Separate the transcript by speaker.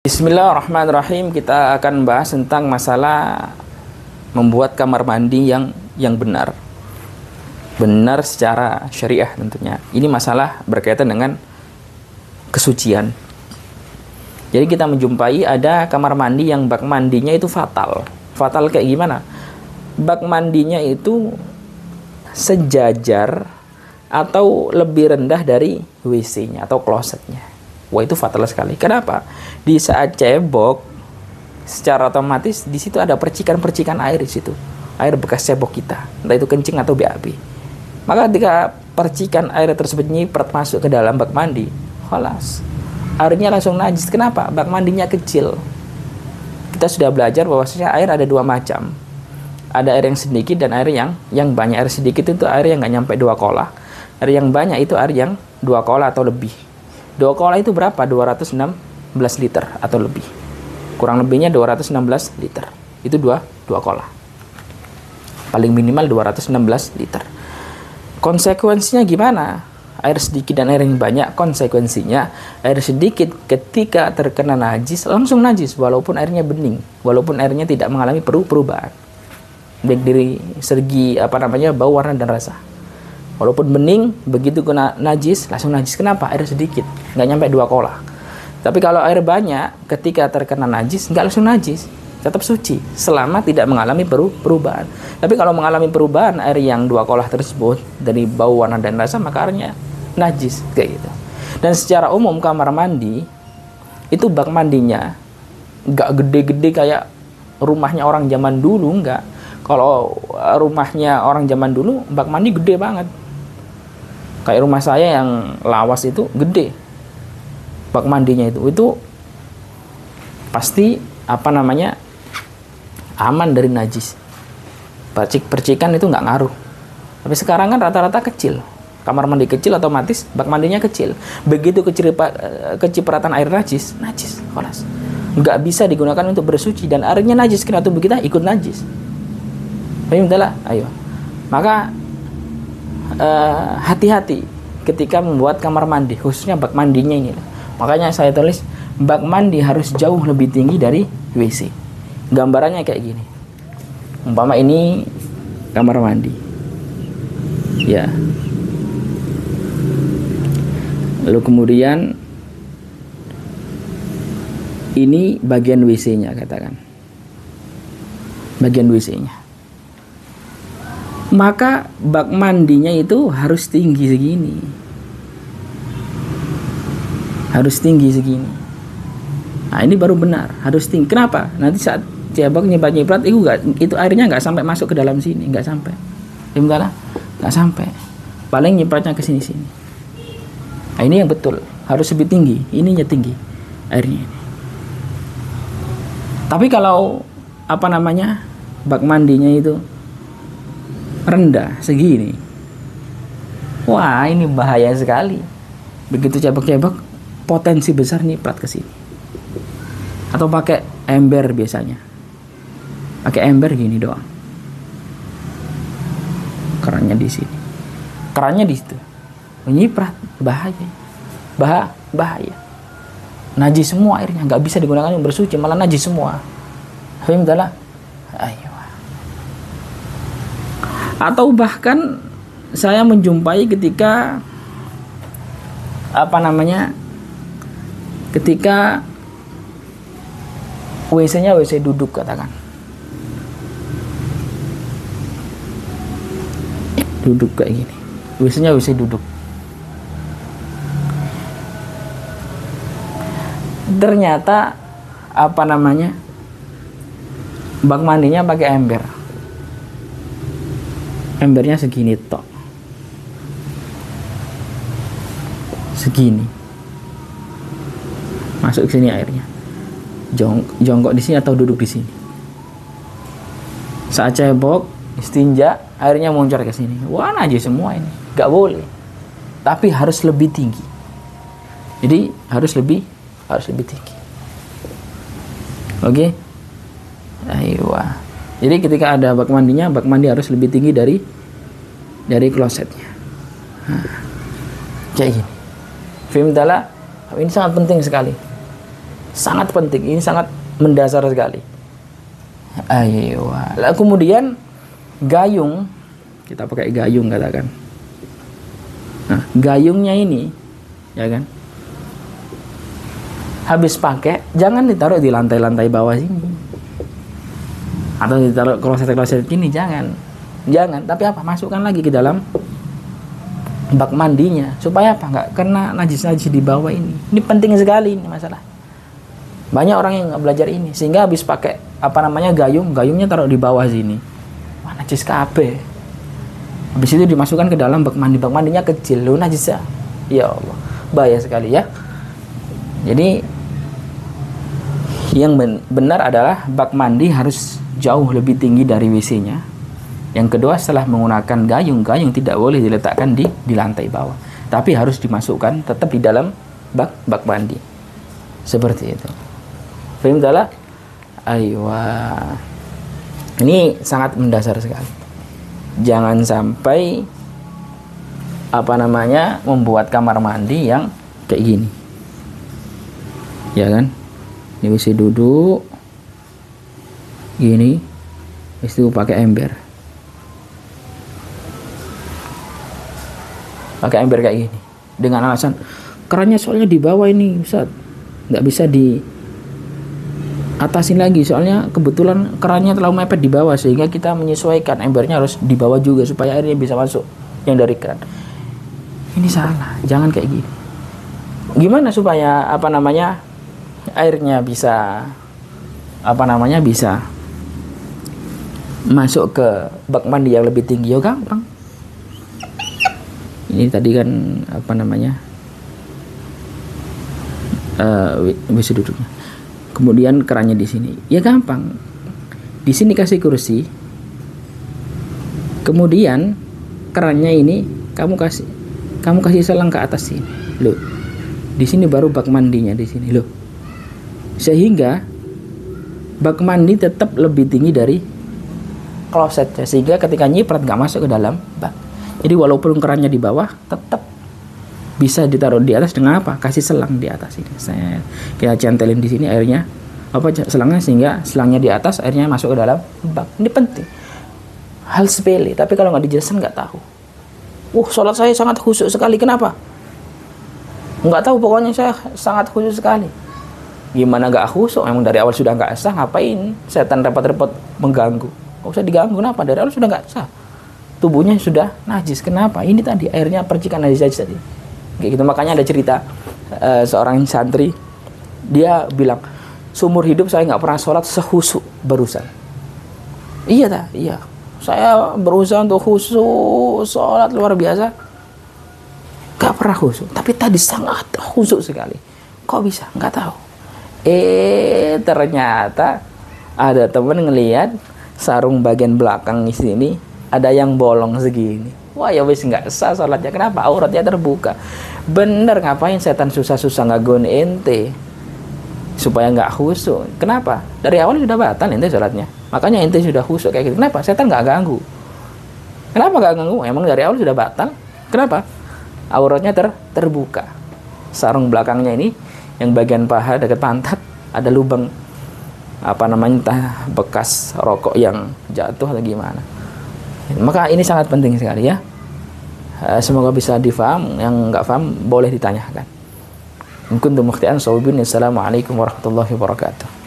Speaker 1: Bismillahirrahmanirrahim. Kita akan bahas tentang masalah membuat kamar mandi yang benar. Benar secara syariah tentunya. Ini masalah berkaitan dengan kesucian. Jadi kita menjumpai ada kamar mandi yang bak mandinya itu fatal. Fatal kayak gimana? Bak mandinya itu sejajar atau lebih rendah dari WC-nya atau klosetnya. Wah, itu fatal sekali. Kenapa? Di saat cebok, secara otomatis di situ ada percikan-percikan air di situ. Air bekas cebok kita, entah itu kencing atau BAB. Maka ketika percikan air tersebut nyiprat masuk ke dalam bak mandi, khalas. Airnya langsung najis. Kenapa? Bak mandinya kecil. Kita sudah belajar bahwasanya air ada dua macam. Ada air yang sedikit dan air yang banyak. Air sedikit itu air yang nggak nyampe 2 kolah. Air yang banyak itu air yang 2 kolah atau lebih. 2 kolah itu berapa? 216 liter atau lebih. Kurang lebihnya 216 liter. Itu 2 kolah. Paling minimal 216 liter. Konsekuensinya gimana? Air sedikit dan air yang banyak, konsekuensinya air sedikit ketika terkena najis langsung najis walaupun airnya bening, walaupun airnya tidak mengalami perubahan. Baik dari segi bau, warna dan rasa. Walaupun bening, begitu kena najis, langsung najis. Kenapa? Air sedikit, nggak nyampe 2 kolah. Tapi kalau air banyak, ketika terkena najis, nggak langsung najis. Tetap suci, selama tidak mengalami perubahan. Tapi kalau mengalami perubahan, air yang 2 kolah tersebut, dari bau, warna, dan rasa, maka airnya najis. Kayak gitu. Dan secara umum, kamar mandi, itu bak mandinya, nggak gede-gede kayak rumahnya orang zaman dulu, nggak. Kalau rumahnya orang zaman dulu, bak mandi gede banget. Kayak rumah saya yang lawas itu gede. Bak mandinya itu pasti aman dari najis. Percikan itu nggak ngaruh. Tapi sekarang kan rata-rata kecil. Kamar mandi kecil otomatis bak mandinya kecil. Begitu kecipratan air najis, khalas. Nggak bisa digunakan untuk bersuci dan airnya najis, kena tubuh kita ikut najis. Paham? Ayo. Maka hati-hati ketika membuat kamar mandi, khususnya bak mandinya ini. Makanya saya tulis bak mandi harus jauh lebih tinggi dari WC. Gambarannya kayak gini. Umpama ini kamar mandi. Ya. Lalu kemudian ini bagian WC-nya, katakan. Bagian WC-nya. Maka bak mandinya itu harus tinggi segini. Harus tinggi segini. Nah, ini baru benar, harus tinggi. Kenapa? Nanti saat cebok nyiprat itu airnya nggak sampai masuk ke dalam sini, nggak sampai. Nggak sampai. Paling nyipratnya ke sini-sini. Nah, ini yang betul, harus lebih tinggi. Ininya tinggi airnya ini. Tapi kalau bak mandinya itu rendah segini, wah, ini bahaya sekali. Begitu cebok-cebok, potensi besar nyiprat ke sini. Atau pakai ember biasanya. Pakai ember gini doang. Kerannya di sini. Kerannya di situ. Menyiprat, bahaya. Najis semua airnya, nggak bisa digunakan untuk bersuci, malah najis semua. Paham? Ayo. Atau bahkan saya menjumpai ketika ketika WC-nya WC duduk, katakan. Duduk kayak gini. WC-nya WC duduk. Ternyata bak mandinya pakai ember. Embernya segini tok. Segini. Masuk ke sini airnya. Jongkok di sini atau duduk di sini. Saat cebok, istinja, airnya muncul ke sini. Wah, najis semua ini. Gak boleh. Tapi harus lebih tinggi. Jadi harus lebih tinggi. Oke? Ayo. Jadi ketika ada bak mandinya, bak mandi harus lebih tinggi dari klosetnya. Kayak gini. Ini sangat penting sekali. Sangat penting, ini sangat mendasar sekali. Ayo. Lalu kemudian gayung, kita pakai gayung katakan. Nah, gayungnya ini, ya kan? Habis pakai, jangan ditaruh di lantai-lantai bawah sini. Atau ditaruh kloset-kloset gini, jangan. Jangan, tapi apa? Masukkan lagi ke dalam bak mandinya. Supaya apa? Nggak kena najis-najis di bawah ini. Ini penting sekali ini masalah. Banyak orang yang nggak belajar ini. Sehingga habis pakai gayungnya taruh di bawah sini. Wah, najis kabeh. Habis itu dimasukkan ke dalam bak mandi. Bak mandinya kecil, loh najis ya. Ya Allah, bahaya sekali ya. Jadi yang benar adalah bak mandi harus jauh lebih tinggi dari WC-nya. Yang kedua, setelah menggunakan gayung tidak boleh diletakkan di lantai bawah, tapi harus dimasukkan tetap di dalam bak mandi. Seperti itu. Fahim taala? Aywa. Ini sangat mendasar sekali. Jangan sampai membuat kamar mandi yang kayak gini. Ya kan? Ini WC duduk gini, itu pakai ember. Pakai ember kayak gini dengan alasan kerannya soalnya di bawah ini, Ustaz, nggak bisa di atasin lagi soalnya kebetulan kerannya terlalu mepet di bawah, sehingga kita menyesuaikan embernya harus di bawah juga supaya airnya bisa masuk yang dari keran. Ini salah, jangan kayak gini. Gimana supaya airnya bisa bisa masuk ke bak mandi yang lebih tinggi? Ya gampang. Ini tadi kan WC duduknya. Kemudian kerannya di sini. Ya gampang. Di sini kasih kursi. Kemudian kerannya ini kamu kasih selang ke atas sini. Loh. Di sini baru bak mandinya di sini, loh. Sehingga bak mandi tetap lebih tinggi dari klosetnya, sehingga ketika nyiprat nggak masuk ke dalam bak. Jadi walaupun kerannya di bawah, tetap bisa ditaruh di atas dengan apa? Kasih selang di atas ini. Kita centelin di sini airnya, selangnya, sehingga selangnya di atas, airnya masuk ke dalam bak. Ini penting. Hal sepele, tapi kalau nggak dijelaskan nggak tahu. Sholat saya sangat khusyuk sekali. Kenapa? Nggak tahu, pokoknya saya sangat khusyuk sekali. Gimana nggak khusyuk? Memang dari awal sudah nggak sah, ngapain setan repot-repot mengganggu? Nggak usah diganggu. Kenapa? Dari awal sudah nggak sah. Tubuhnya sudah najis. Kenapa? Ini tadi airnya percikan najis tadi. Kayak gitu. Makanya ada cerita seorang santri, dia bilang, seumur hidup saya nggak pernah sholat sehusyuk barusan. Iya. Saya berusaha untuk khusyuk, sholat luar biasa, nggak pernah khusyuk. Tapi tadi sangat khusyuk sekali. Kok bisa? Nggak tahu. Ternyata ada temen ngelihat sarung bagian belakang di sini ada yang bolong segini. Wah, ya wis nggak sah sholatnya. Kenapa? Auratnya terbuka. Bener, ngapain setan susah-susah ngagoin ente supaya nggak khusyuk? Kenapa? Dari awal sudah batal ente sholatnya. Makanya ente sudah khusyuk kayak gitu. Kenapa? Setan nggak ganggu. Kenapa nggak ganggu? Emang dari awal sudah batal. Kenapa? Auratnya terbuka. Sarung belakangnya ini, yang bagian paha dekat pantat, ada lubang entah bekas rokok yang jatuh atau gimana. Maka ini sangat penting sekali ya. Semoga bisa difaham. Yang nggak paham boleh ditanyakan. In kuntum mukhti'an shawibin. Assalamualaikum warahmatullahi wabarakatuh.